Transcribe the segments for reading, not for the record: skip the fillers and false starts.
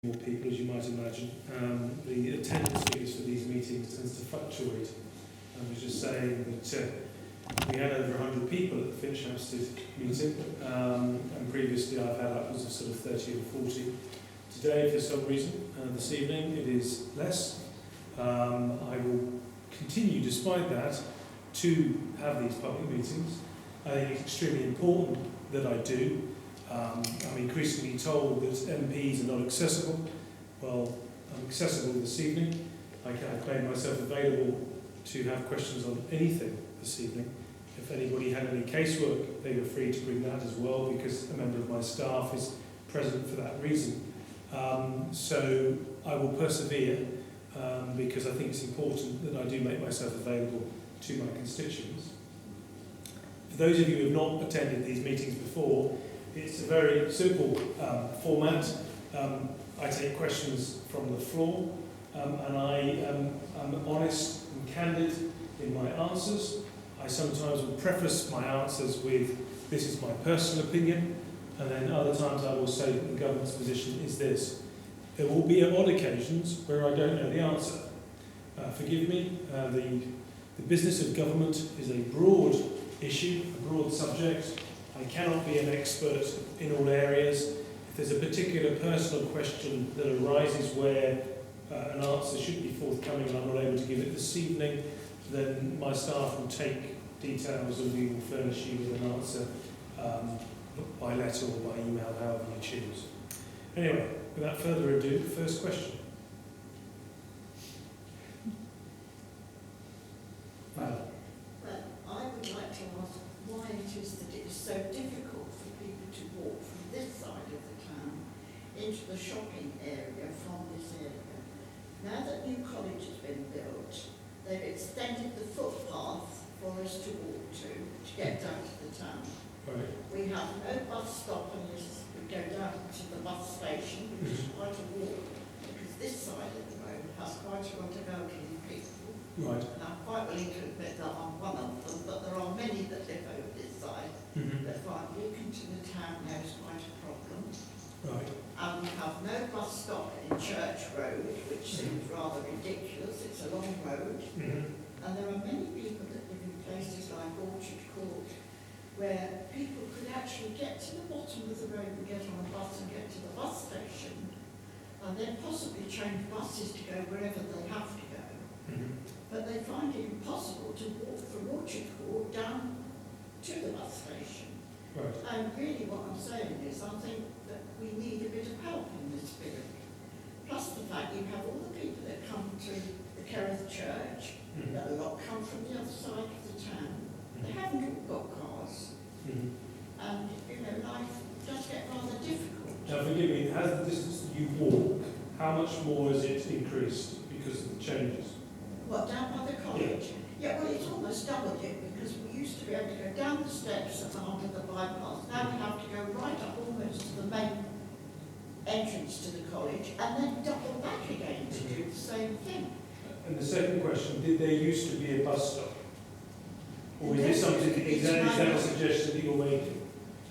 more people, as you might imagine. The attendance figures for these meetings tends to fluctuate. I was just saying that we had over 100 people at the Finchhampstead meeting, and previously I've had upwards of sort of 30 or 40. Today, for some reason, this evening, it is less. I will continue, despite that, to have these public meetings. I think it's extremely important that I do. I'm increasingly told that MPs are not accessible. Well, I'm accessible this evening. I made myself available to have questions on anything this evening. If anybody had any casework, they were free to bring that as well, because a member of my staff is present for that reason. So I will persevere, because I think it's important that I do make myself available to my constituents. For those of you who have not attended these meetings before, it's a very simple format. I take questions from the floor, and I am honest and candid in my answers. I sometimes will preface my answers with, this is my personal opinion, and then other times I will say that the government's position is this. There will be odd occasions where I don't know the answer. Forgive me, the business of government is a broad issue, a broad subject. I cannot be an expert in all areas. If there's a particular personal question that arises where an answer should be forthcoming and I'm not able to give it this evening, then my staff will take details and we will furnish you with an answer by letter or by email, however you choose. Anyway, without further ado, first question. I would like to ask why it is that it is so difficult for people to walk from this side of the town into the shopping area from this area. Now that new college has been built, they've extended the footpath for us to walk to get down to the town. Right. We have no bus stop unless we go down to the bus station, which is quite a walk, because this side of the road has quite a lot of elderly people. Right. And I'm quite willing to admit that I'm one of them, but there are many that live over this side that find walking to the town now is quite a problem. Right. And we have no bus stop in Church Road, which seems rather ridiculous. It's a long road. And there are many people that live in places like Orchard Court, where people could actually get to the bottom of the road and get on a bus and get to the bus station, and then possibly change buses to go wherever they have to go. But they find it impossible to walk from Orchard Court down to the bus station. Right. And really what I'm saying is I think that we need a bit of help in this field. Plus the fact you have all the people that come to the Kerith Church, that a lot come from the other side of the town. They haven't all got cars. And, you know, life does get rather difficult. Now forgive me, has the distance that you walk, how much more has it increased because of the changes? What, down by the college? Yeah, well, it's almost doubled it, because we used to be able to go down the steps and onto the bypass. Now we have to go right up almost to the main entrance to the college and then double back again to do the same thing. And the second question, did there used to be a bus stop? Or is this something, is that a suggestion that you're making?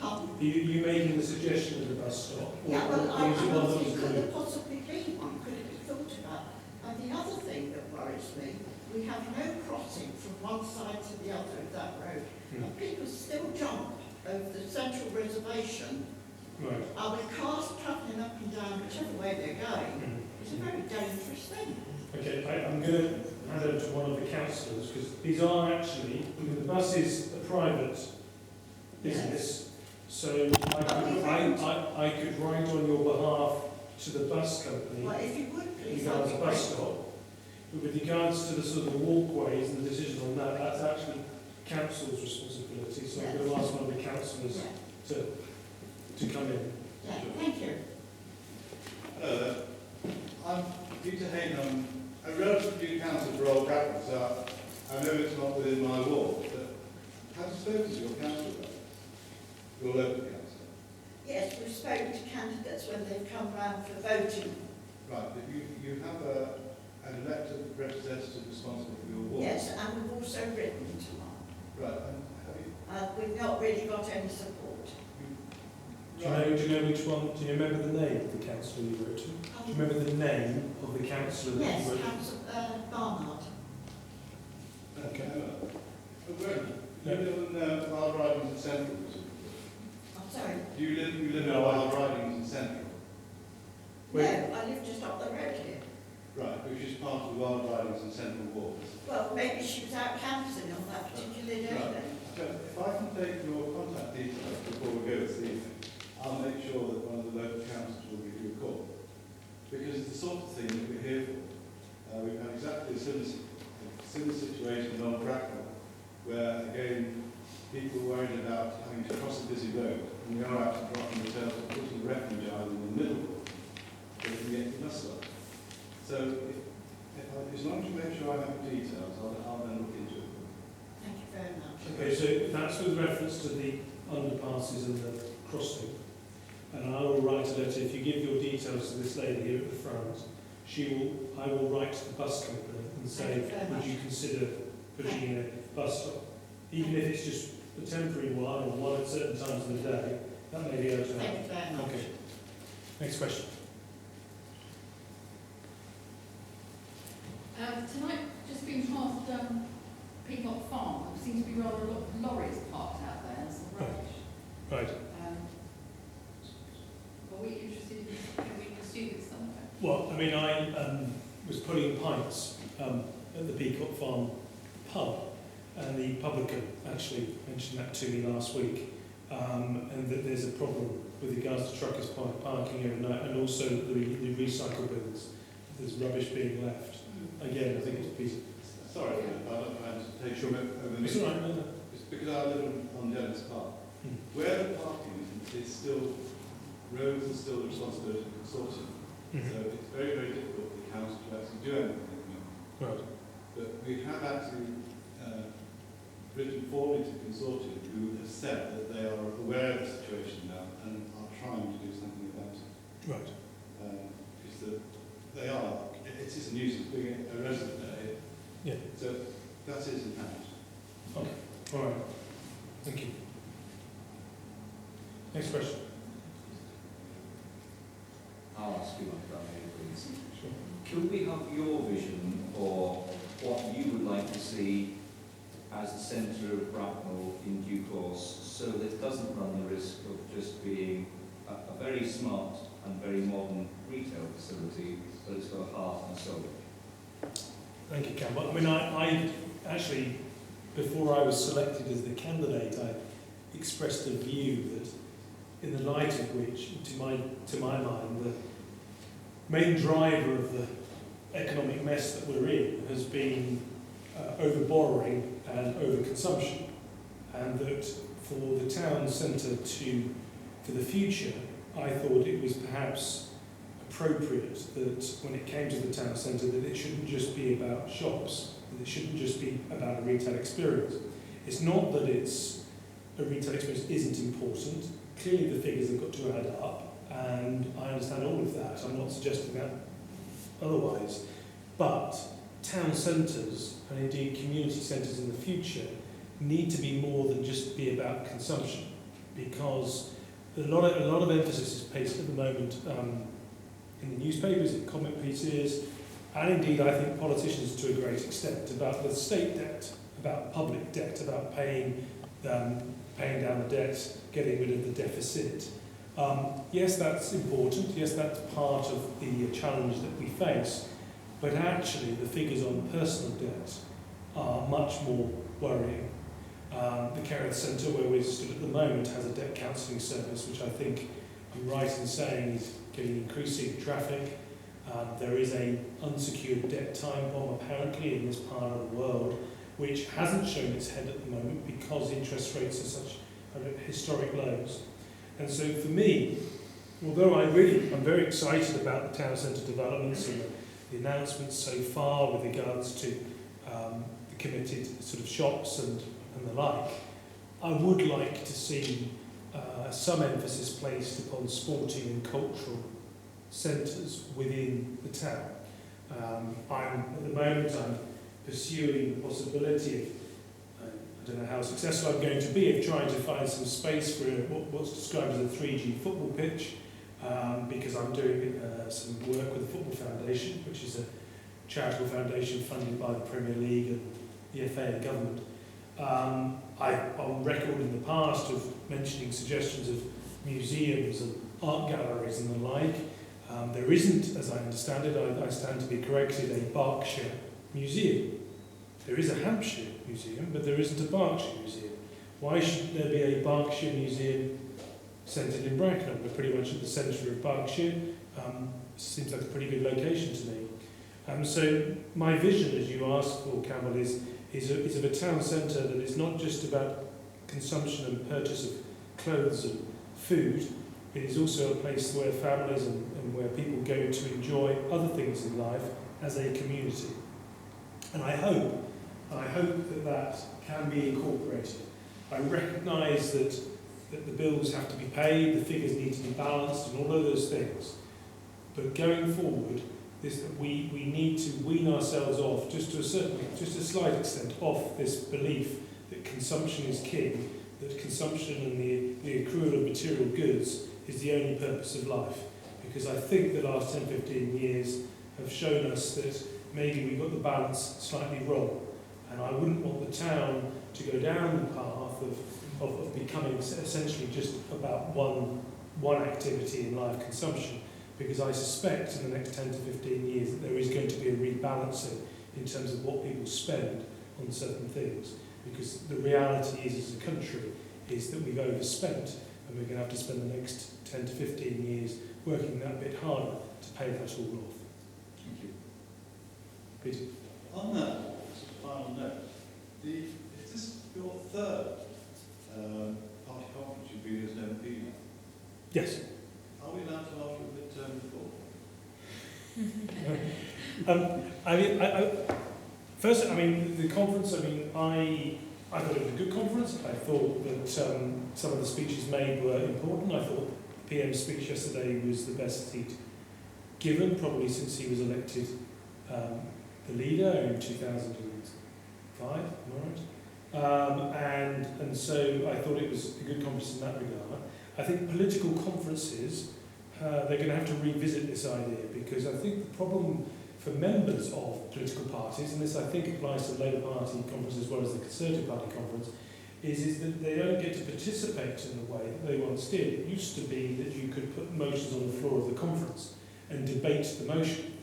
Pardon? Are you making the suggestion of a bus stop? Yeah, well, I is it one that was think could agreed? there possibly be one? Could it be thought about? And the other thing that worries me, we have no crossing from one side to the other of that road. And people still jump over the central reservation. Right. With cars travelling up and down whichever way they're going. It's a very dangerous thing. Okay, I'm going to hand over to one of the councillors, because these are actually, the bus is a private business, so I could write on your behalf to the bus company Well, if you would please, regards that'd the be bus great. stop. But with regards to the sort of walkways and the decision on that, that's actually council's responsibility. So I'm going to ask one of the councillors to come in. Yeah, thank you. Hello, I'm Peter Hayne. I'm a relatively new councillor for Old Bracknell, so I know it's not within my ward, but have you spoken to your council about it? Your local council? Yes, we've spoken to candidates when they've come round for voting. Right, but you have an elected representative responsible for your ward? Yes, and we've also written to one. Right, and have you... We've not really got any support. Do you know which one? Do you remember the name of the councillor you wrote to? Do you remember the name of the councillor that Yes, you wrote to? Councillor Barnard. Okay. You live in Wild Ridings in Central? I'm sorry. Do you live in No, Wild Ridings in Central? No, I live just up the road here. Right, which is part of Wild Ridings and Central Walks. Well, maybe she was out canvassing on that particular day Right. then. So if I can take your contact details before we go this evening, I'll make sure that one of the local councils will give you a call. Because it's the sort of thing that we're here for. We've had exactly a similar situation on Bracknell, where, again, people were worried about having to cross a busy road, and we are actually dropping themselves and putting the refuge island in the middle so they can get to bus line. So, as long as you make sure I have the details, I'll then look into it. Thank you very much. Okay, so that's with reference to the underpasses and the crossing. And I will write a letter. If you give your details to this lady here at the front, I will write to the bus company and say, Thank you very would much. you consider putting in a bus stop? Even if it's just a temporary one or one at certain times of the day, that may be able to help. Thank you very much. Okay. Next question. Tonight, just been past Peacock Farm, there seems to be rather a lot of lorries parked out there and some rubbish. Right. Are we interested in, can we pursue this somewhere? Well, I mean, I was pulling pints at the Peacock Farm pub, and the publican actually mentioned that to me last week, and that there's a problem with regards to truckers parking overnight, and also the recycle bins. There's rubbish being left. Again, I think it's a piece of... Sorry, I don't mind to take your over It's all right, no, no. It's because I live on Dennis Park. Where the parking is still, roads are still the responsibility of the consortium. So it's very, very difficult for the council to actually do anything. Right. But we have actually written formally to the consortium who have said that they are aware of the situation now and are trying to do something about it. Right. Because they are, it is a nuisance being a resident there. Yeah. So that is in hand. Okay. All right. Thank you. Next question. I'll ask you one, if I may, please. Sure. Could we have your vision for what you would like to see as the centre of Bracknell in due course, so that it doesn't run the risk of just being a very smart and very modern retail facility, but it's got heart and soul? Thank you, Campbell. I mean, I actually, before I was selected as the candidate, I expressed a view that, in the light of which, to my mind, the main driver of the economic mess that we're in has been over-borrowing and over-consumption, and that for the town centre for the future, I thought it was perhaps appropriate that when it came to the town centre that it shouldn't just be about shops, that it shouldn't just be about a retail experience. It's not that a retail experience isn't important. Clearly the figures have got to add up, and I understand all of that. I'm not suggesting that otherwise. But town centres, and indeed community centres in the future, need to be more than just be about consumption, because a lot of emphasis is placed at the moment in the newspapers, in comment pieces, and indeed I think politicians to a great extent, about the state debt, about public debt, about paying down the debt, getting rid of the deficit. Yes, that's important. Yes, that's part of the challenge that we face. But actually, the figures on personal debt are much more worrying. The Kerith Centre, where we're stood at the moment, has a debt counselling service, which I think I'm right in saying is getting increasing traffic. There is an unsecured debt time bomb apparently in this part of the world, which hasn't shown its head at the moment because interest rates are such historic lows. And so for me, although I'm very excited about the town centre developments and the announcements so far with regards to the committed sort of shops and the like, I would like to see some emphasis placed upon sporting and cultural centres within the town. At the moment I'm pursuing the possibility of, I I don't know how successful I'm going to be of trying to find some space for what's described as a 3G football pitch, because I'm doing some work with the Football Foundation, which is a charitable foundation funded by the Premier League and the FA and government. I'm on record in the past of mentioning suggestions of museums and art galleries and the like. There isn't, as I understand it, I stand to be corrected, a Berkshire museum. There is a Hampshire museum, but there isn't a Berkshire museum. Why should there be a Berkshire museum centred in Bracknell? We're pretty much at the centre of Berkshire. Seems like a pretty good location to me. So my vision, as you asked for, Campbell, is of a town centre that is not just about consumption and purchase of clothes and food. It is also a place where families and where people go to enjoy other things in life as a community. And I hope that can be incorporated. I recognise that the bills have to be paid, the figures need to be balanced, and all of those things. But going forward, we need to wean ourselves off, just a slight extent, off this belief that consumption is king, that consumption and the accrual of material goods is the only purpose of life. Because I think the last 10, 15 years have shown us that maybe we got the balance slightly wrong. And I wouldn't want the town to go down the path of becoming essentially just about one activity in life, consumption, because I suspect in the next 10 to 15 years that there is going to be a rebalancing in terms of what people spend on certain things. Because the reality is, as a country, is that we've overspent, and we're going to have to spend the next 10 to 15 years working that bit harder to pay that all off. Thank you. Peter? On that final note, is this your third party conference you've been as an MP now? Yes. Are we allowed to ask you a midterm report? First, the conference, I thought it was a good conference. I thought that some of the speeches made were important. I thought the PM's speech yesterday was the best he'd given, probably since he was elected the leader in 2005, am I right? And so I thought it was a good conference in that regard. I think political conferences, they're going to have to revisit this idea, because I think the problem for members of political parties, and this I think applies to the Labour Party conference as well as the Conservative Party conference, is that they don't get to participate in the way that they once did. It used to be that you could put motions on the floor of the conference and debate the motion.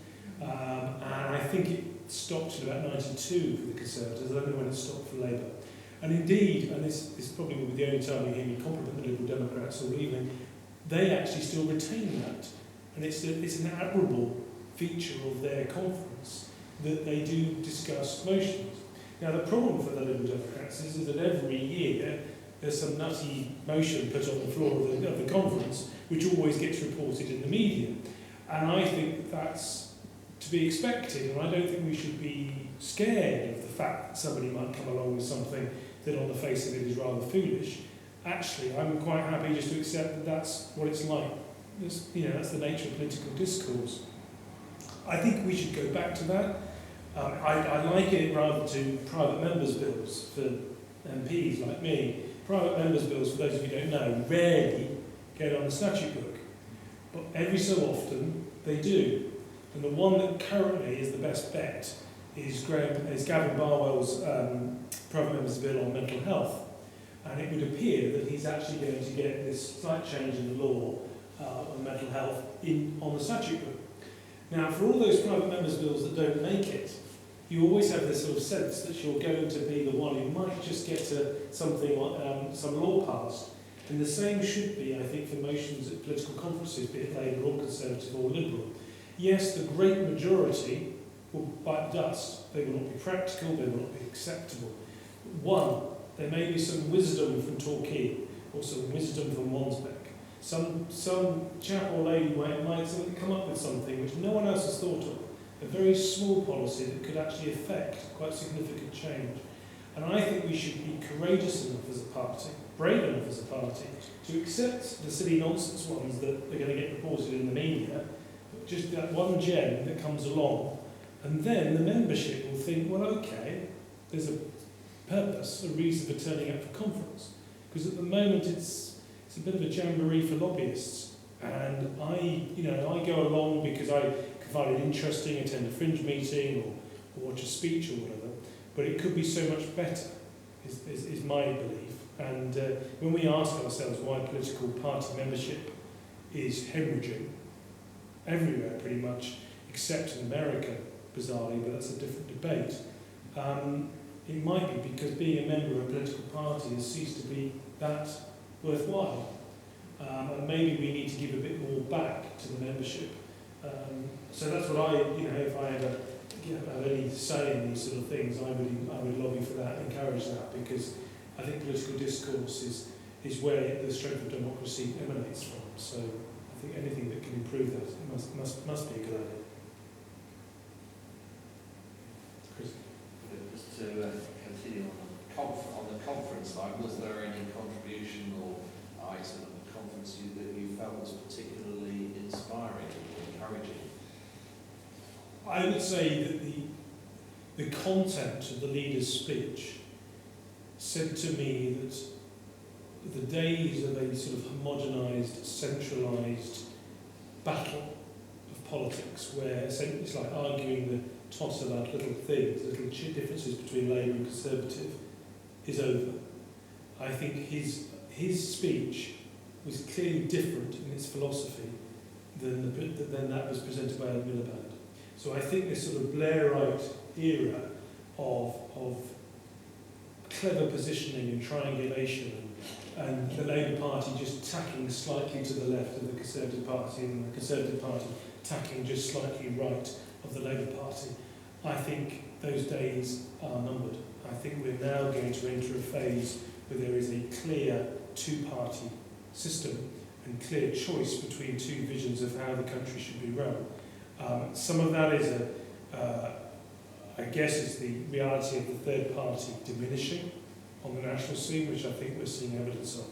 And I think it stopped in about 92 for the Conservatives. I don't know when it stopped for Labour. And indeed, and this probably will be the only time you hear me compliment the Liberal Democrats all evening, they actually still retain that. And it's an admirable feature of their conference that they do discuss motions. Now, the problem for the Liberal Democrats is that every year there's some nutty motion put on the floor of the conference, which always gets reported in the media. And I think that's to be expected, and I don't think we should be scared of the fact that somebody might come along with something that on the face of it is rather foolish. Actually, I'm quite happy just to accept that that's what it's like. That's the nature of political discourse. I think we should go back to that. I liken it rather to private members' bills for MPs like me. Private members' bills, for those of you who don't know, rarely get on the statute book. But every so often, they do. And the one that currently is the best bet is Gavin Barwell's private members' bill on mental health. And it would appear that he's actually going to get this slight change in the law on mental health on the statute book. Now, for all those private members' bills that don't make it, you always have this sort of sense that you're going to be the one who might just get some law passed. And the same should be, I think, for motions at political conferences, be it Labour or Conservative or Liberal. Yes, the great majority will bite the dust. They will not be practical, they will not be acceptable. One, there may be some wisdom from Torquay, or some wisdom from Wansbeck. Some chap or lady might come up with something which no one else has thought of, a very small policy that could actually affect quite significant change. And I think we should be courageous enough as a party, brave enough as a party, to accept the silly nonsense ones that are going to get reported in the media, but just that one gem that comes along, and then the membership will think, well, okay, there's a purpose, a reason for turning up for conference. Because at the moment it's a bit of a jamboree for lobbyists, and I go along because I can find it interesting, attend a fringe meeting or watch a speech or whatever, but it could be so much better, is my belief. And when we ask ourselves why political party membership is hemorrhaging everywhere pretty much, except in America, bizarrely, but that's a different debate, it might be because being a member of a political party has ceased to be that worthwhile. And maybe we need to give a bit more back to the membership. So that's what if I ever have any say in these sort of things, I would lobby for that, encourage that, because I think political discourse is where the strength of democracy emanates from. So I think anything that can improve that must be a good idea. Chris? Just to continue on the conference side, was there any contribution or item of the conference that you felt was particularly inspiring or encouraging? I would say that the content of the leader's speech said to me that the days of a sort of homogenised, centralised battle of politics, where it's like arguing the toss about little things, little differences between Labour and Conservative, is over. I think his speech was clearly different in its philosophy than that was presented by Ed Miliband. So I think this sort of Blairite era of clever positioning and triangulation and the Labour Party just tacking slightly to the left of the Conservative Party and the Conservative Party tacking just slightly right of the Labour Party, I think those days are numbered. I think we're now going to enter a phase where there is a clear two-party system and clear choice between two visions of how the country should be run. Some of that is I guess it's the reality of the third party diminishing on the national scene, which I think we're seeing evidence of.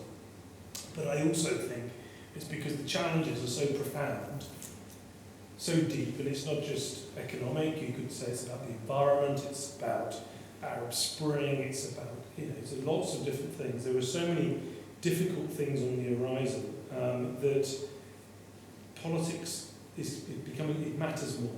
But I also think it's because the challenges are so profound, so deep, and it's not just economic. You could say it's about the environment, it's about Arab Spring, it's about, it's lots of different things. There are so many difficult things on the horizon that politics it matters more.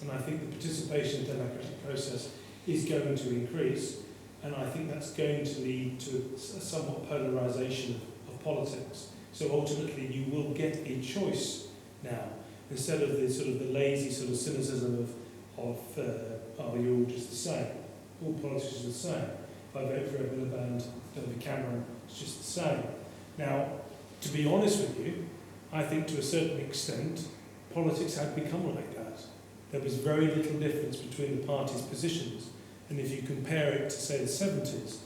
And I think the participation in the democratic process is going to increase, and I think that's going to lead to a somewhat polarisation of politics. So ultimately you will get a choice now, instead of the sort of the lazy sort of cynicism of you're all just the same. All politics are the same. If I vote for Ed Miliband, David Cameron, it's just the same. Now, to be honest with you, I think to a certain extent politics had become like that. There was very little difference between the parties' positions, and if you compare it to, say, the 70s,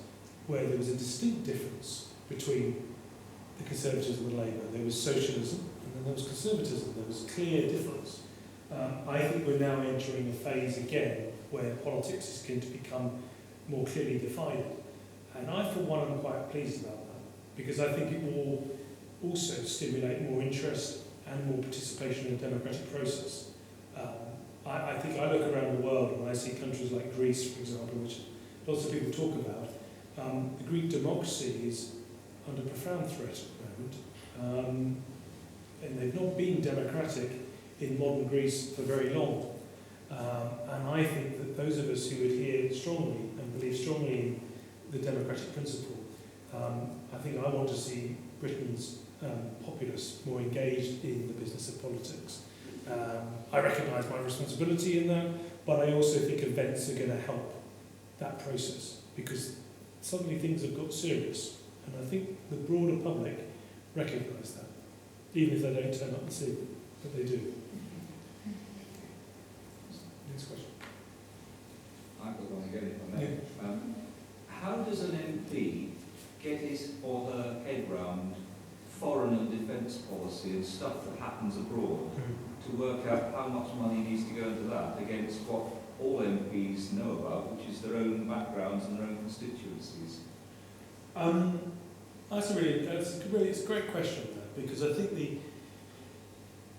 where there was a distinct difference between the Conservatives and the Labour, there was socialism and then there was conservatism, there was a clear difference. I think we're now entering a phase again where politics is going to become more clearly divided, and I, for one, am quite pleased about that, because I think it will also stimulate more interest and more participation in the democratic process. I think I look around the world and I see countries like Greece, for example, which lots of people talk about. The Greek democracy is under profound threat at the moment, and they've not been democratic in modern Greece for very long. And I think that those of us who adhere strongly and believe strongly in the democratic principle, I think I want to see Britain's populace more engaged in the business of politics. I recognise my responsibility in that, but I also think events are going to help that process, because suddenly things have got serious, and I think the broader public recognise that, even if they don't turn up and see it, but they do. Next question. I've got one again, if I may. Yeah. How does an MP get his or her head round foreign and defence policy and stuff that happens abroad to work out how much money needs to go into that against what all MPs know about, which is their own backgrounds and their own constituencies? It's a great question, because I think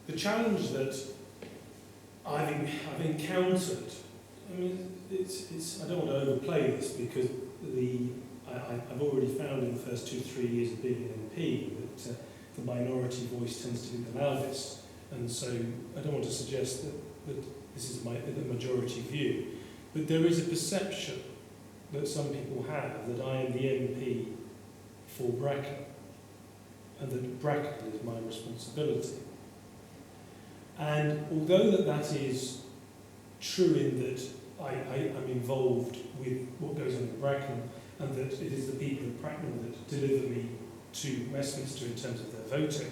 the challenge that I've encountered I mean, it's. I don't want to overplay this because I've already found in the first 2-3 years of being an MP that the minority voice tends to be the loudest, and so I don't want to suggest that this is the majority view, but there is a perception that some people have that I am the MP for Bracknell, and that Bracknell is my responsibility. And although that is true in that I'm involved with what goes on in Bracknell, and that it is the people of Bracknell that deliver me to Westminster in terms of their voting,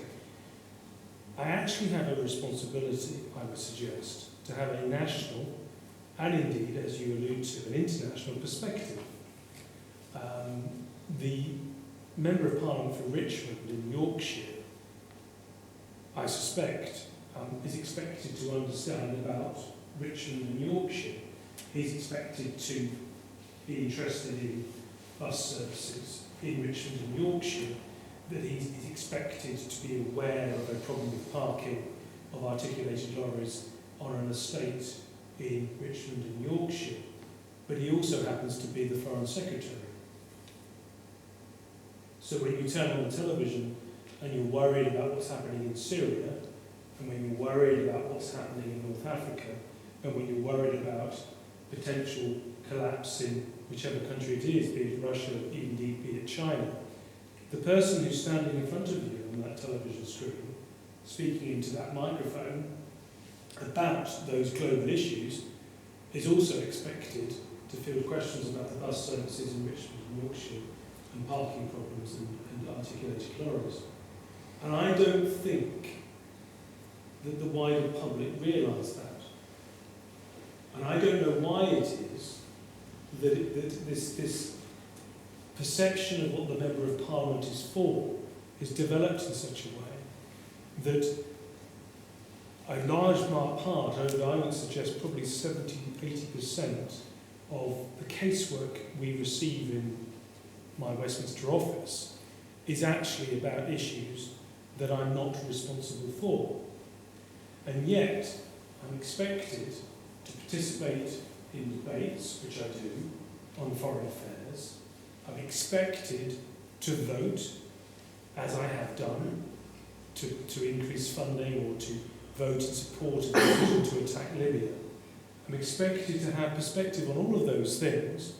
I actually have a responsibility, I would suggest, to have a national, and indeed, as you allude to, an international perspective. The Member of Parliament for Richmond in Yorkshire, I suspect, is expected to understand about Richmond and Yorkshire. He's expected to be interested in bus services in Richmond and Yorkshire, that he's expected to be aware of a problem with parking of articulated lorries on an estate in Richmond and Yorkshire, but he also happens to be the Foreign Secretary. So when you turn on the television and you're worried about what's happening in Syria, and when you're worried about what's happening in North Africa, and when you're worried about potential collapse in whichever country it is, be it Russia, indeed be it China, the person who's standing in front of you on that television screen, speaking into that microphone about those global issues, is also expected to field questions about the bus services in Richmond and Yorkshire, and parking problems and articulated lorries. And I don't think that the wider public realise that. And I don't know why it is that this perception of what the Member of Parliament is for is developed in such a way that a large part, over I would suggest probably 70-80% of the casework we receive in my Westminster office is actually about issues that I'm not responsible for. And yet, I'm expected to participate in debates, which I do, on foreign affairs. I'm expected to vote, as I have done, to increase funding or to vote in support of the decision to attack Libya. I'm expected to have perspective on all of those things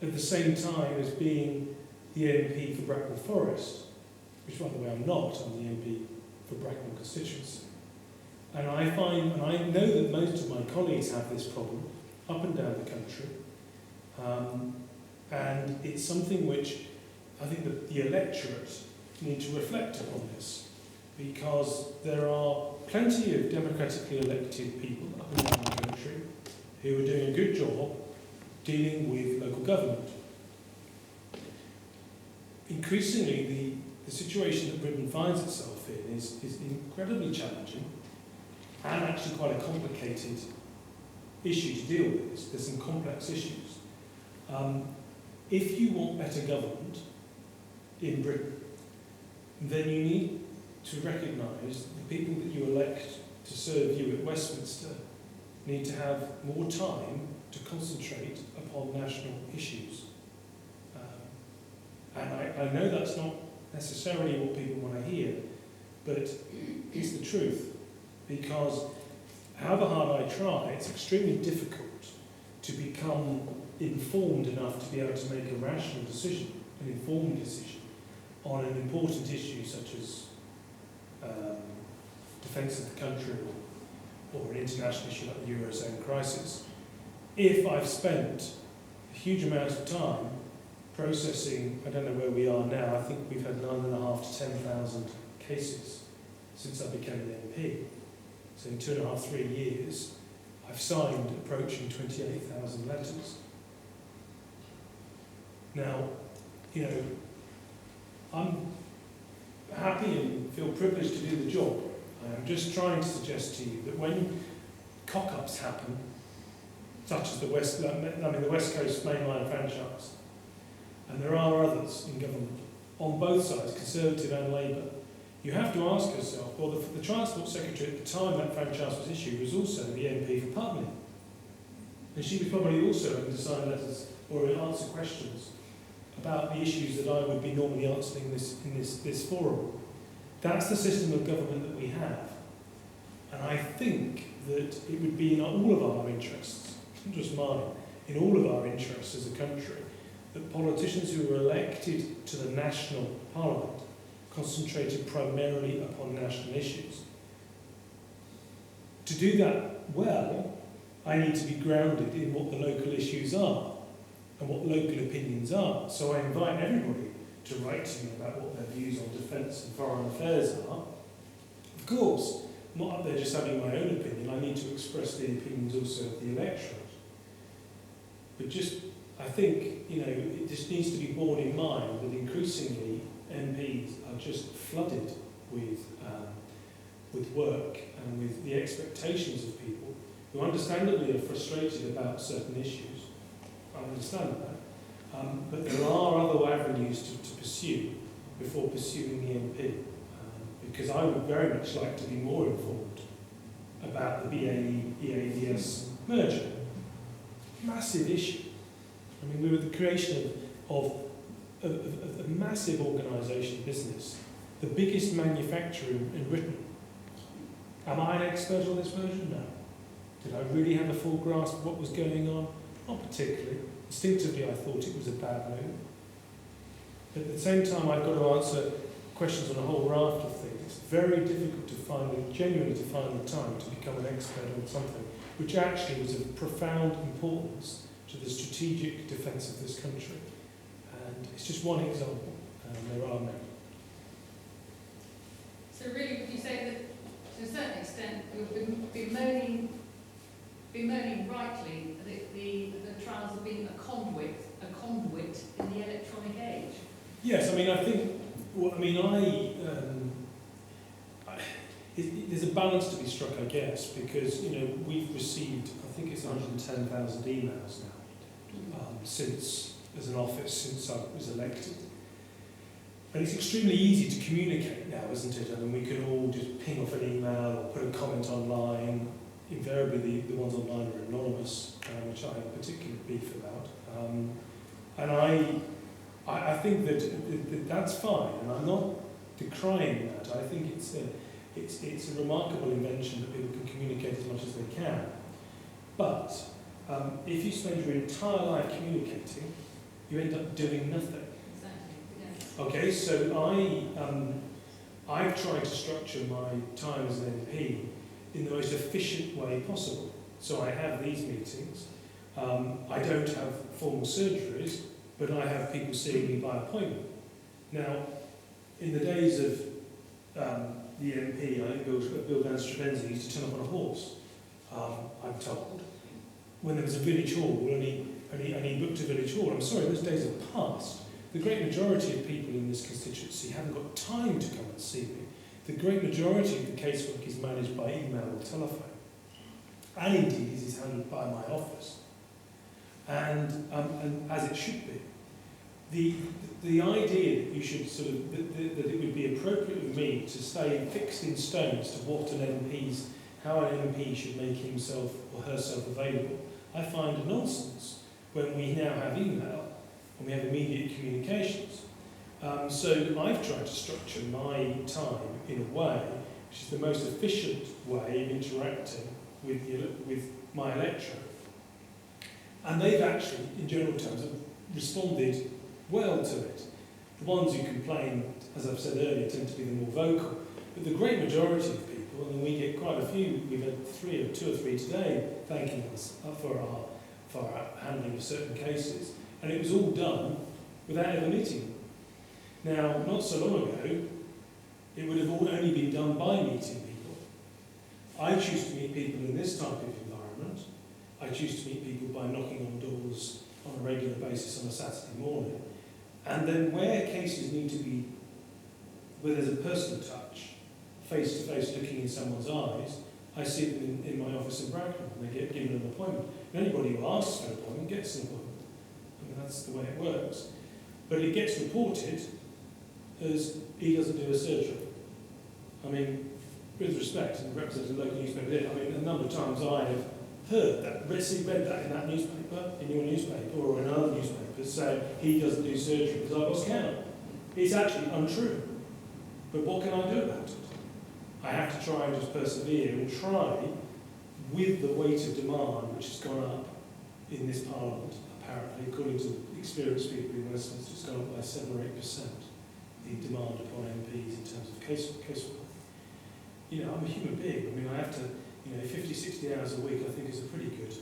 at the same time as being the MP for Bracknell Forest, which, by the way, I'm not. I'm the MP for Bracknell constituency. And I know that most of my colleagues have this problem up and down the country, and it's something which I think that the electorate need to reflect upon this, because there are plenty of democratically elected people up and down the country who are doing a good job dealing with local government. Increasingly, the situation that Britain finds itself in is incredibly challenging and actually quite a complicated issue to deal with. There's some complex issues. If you want better government in Britain, then you need to recognise the people that you elect to serve you at Westminster need to have more time to concentrate upon national issues. And I know that's not necessarily what people want to hear, but it's the truth, because however hard I try, it's extremely difficult to become informed enough to be able to make a rational decision, an informed decision, on an important issue such as defence of the country or an international issue like the Eurozone crisis, if I've spent a huge amount of time processing, I don't know where we are now, I think we've had 9,500 to 10,000 cases since I became an MP. So in 2.5-3 years, I've signed approaching 28,000 letters. Now, I'm happy and feel privileged to do the job. I'm just trying to suggest to you that when cock-ups happen, such as the West Coast mainline franchise, and there are others in government, on both sides, Conservative and Labour, you have to ask yourself, well, the Transport Secretary at the time that franchise was issued was also the MP for Putney. And she was probably also having to sign letters or answer questions about the issues that I would be normally answering in this forum. That's the system of government that we have. And I think that it would be in all of our interests, not just mine, in all of our interests as a country, that politicians who are elected to the national parliament concentrated primarily upon national issues. To do that well, I need to be grounded in what the local issues are and what local opinions are. So I invite everybody to write to me about what their views on defence and foreign affairs are. Of course, I'm not up there just having my own opinion, I need to express the opinions also of the electorate. But just, I think, it just needs to be borne in mind that increasingly MPs are just flooded with work and with the expectations of people who understandably are frustrated about certain issues. I understand that. But there are other avenues to pursue before pursuing the MP. Because I would very much like to be more informed about the BAE-EADS merger. Massive issue. I mean, we were the creation of a massive organisation business, the biggest manufacturer in Britain. Am I an expert on this merger? No. Did I really have a full grasp of what was going on? Not particularly. Instinctively, I thought it was a bad move. But at the same time, I've got to answer questions on a whole raft of things. It's very difficult genuinely to find the time to become an expert on something which actually was of profound importance to the strategic defence of this country. And it's just one example, and there are many. So really, would you say that, to a certain extent, you've been bemoaning rightly that the trials have been a conduit in the electronic age? Yes, I mean, I think, there's a balance to be struck, I guess, because, we've received, I think it's 110,000 emails now, since, as an office, since I was elected. And it's extremely easy to communicate now, isn't it? I mean, we can all just ping off an email or put a comment online. Invariably, the ones online are anonymous, which I have a particular beef about. And I think that that's fine, and I'm not decrying that. I think it's a remarkable invention that people can communicate as much as they can. But if you spend your entire life communicating, you end up doing nothing. Exactly, yes. Okay, so I've tried to structure my time as an MP in the most efficient way possible. So I have these meetings. I don't have formal surgeries, but I have people seeing me by appointment. Now, in the days of the MP, I think Bill Van Stravenza used to turn up on a horse, I'm told. When there was a village hall, and he booked a village hall. I'm sorry, those days have passed. The great majority of people in this constituency haven't got time to come and see me. The great majority of the casework is managed by email or telephone. And indeed is handled by my office. And as it should be. The idea that you should that it would be appropriate of me to stay fixed in stone as to how an MP should make himself or herself available, I find nonsense when we now have email and we have immediate communications. So I've tried to structure my time in a way which is the most efficient way of interacting with my electorate. And they've actually, in general terms, responded well to it. The ones who complain, as I've said earlier, tend to be the more vocal. But the great majority of people, and we get quite a few, we've had two or three today thanking us for our handling of certain cases. And it was all done without ever meeting them. Now, not so long ago, it would have only been done by meeting people. I choose to meet people in this type of environment. I choose to meet people by knocking on doors on a regular basis on a Saturday morning. And then where cases need to be, where there's a personal touch, face-to-face looking in someone's eyes, I see them in my office in Bracknell, and they get given an appointment. And anybody who asks for an appointment gets an appointment. I mean, that's the way it works. But it gets reported as he doesn't do a surgery. I mean, with respect, and representing a local newspaper here, I mean, a number of times I have heard that, read that in that newspaper, in your newspaper, or in other newspapers, saying he doesn't do surgery because I've got scanner. It's actually untrue. But what can I do about it? I have to try and just persevere and try, with the weight of demand which has gone up in this Parliament, apparently, according to experienced people in Westminster, it's gone up by 7 or 8%, the demand upon MPs in terms of casework. You know, I'm a human being. I mean, I have to, 50, 60 hours a week, I think is a pretty good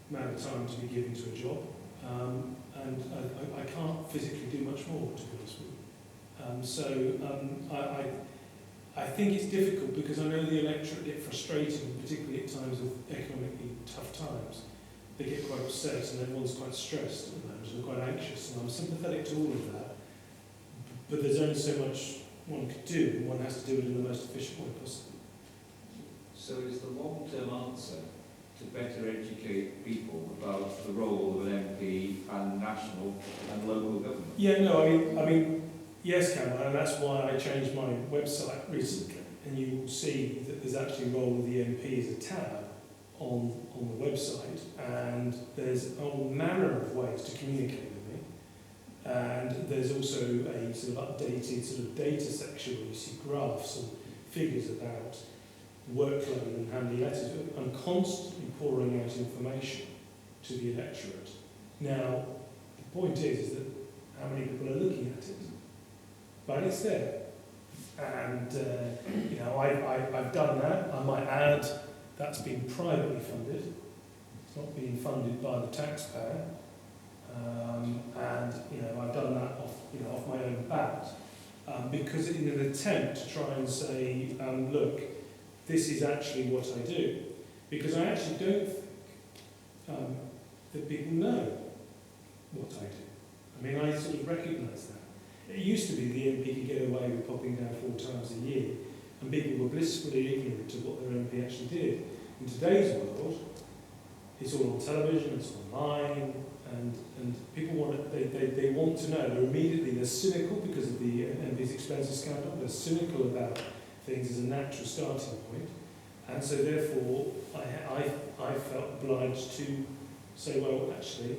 amount of time to be given to a job. And I can't physically do much more, to be honest with you. I think it's difficult because I know the electorate get frustrated, particularly at times of economically tough times. They get quite upset and everyone's quite stressed at the moment and quite anxious, and I'm sympathetic to all of that. But there's only so much one could do, and one has to do it in the most efficient way possible. So is the long-term answer to better educate people about the role of an MP and national and local government? Yeah, no, I mean, yes, Cameron, and that's why I changed my website recently. And you will see that there's actually a role of the MP as a tab on the website, and there's all manner of ways to communicate with me. And there's also a sort of updated sort of data section where you see graphs and figures about workload and how many letters. I'm constantly pouring out information to the electorate. Now, the point is that how many people are looking at it? But it's there. And, I've done that. I might add that's been privately funded. It's not being funded by the taxpayer. I've done that off my own bat. Because in an attempt to try and say, look, this is actually what I do. Because I actually don't think that people know what I do. I mean, I sort of recognise that. It used to be the MP could get away with popping down 4 times a year, and people were blissfully ignorant of what their MP actually did. In today's world, it's all on television, it's online, and people want to know. They're cynical because of the MP's expenses scandal. They're cynical about things as a natural starting point, and so therefore I felt obliged to say, well, actually,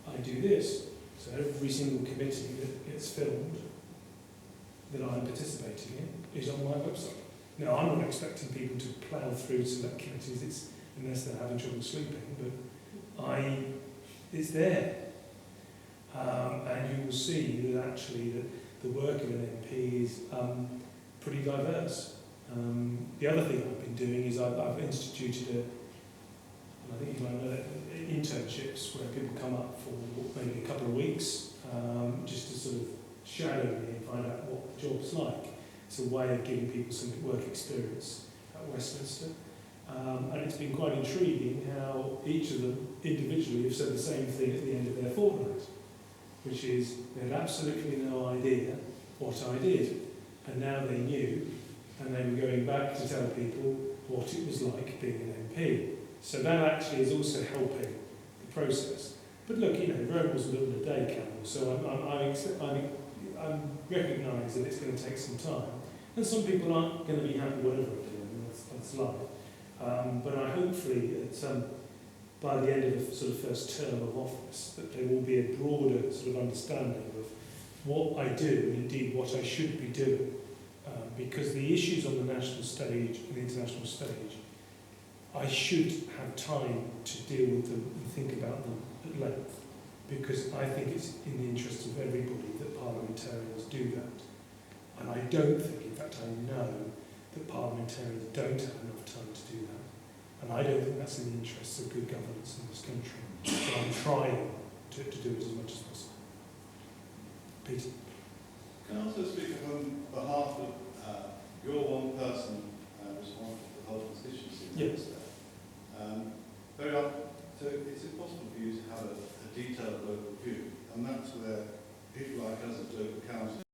I do this. So every single committee that gets filmed that I'm participating in is on my website. Now, I'm not expecting people to plough through select committees unless they're having trouble sleeping, but it's there. And you will see that actually the work of an MP is pretty diverse. The other thing I've been doing is I've instituted I think you might know that, internships where people come up for maybe a couple of weeks just to sort of shadow me and find out what the job's like. It's a way of giving people some work experience at Westminster. And it's been quite intriguing how each of them individually have said the same thing at the end of their fortnight, which is they had absolutely no idea what I did, and now they knew, and they were going back to tell people what it was like being an MP. So that actually is also helping the process. But look, Rome wasn't built in a day, Campbell, so I recognise that it's going to take some time. And some people aren't going to be happy whatever I do, that's life. But I hopefully, by the end of the sort of first term of office, that there will be a broader sort of understanding of what I do and indeed what I should be doing. Because the issues on the national stage and the international stage, I should have time to deal with them and think about them at length, because I think it's in the interest of everybody that parliamentarians do that. And I don't think, in fact I know, that parliamentarians don't have enough time to do that. And I don't think that's in the interests of good governance in this country. So I'm trying to do it as much as possible. Peter? Can I also speak on behalf of your one person responsible for the whole constituency? Yes. Very often, so is it possible for you to have a detailed local view? And that's where people like us as local council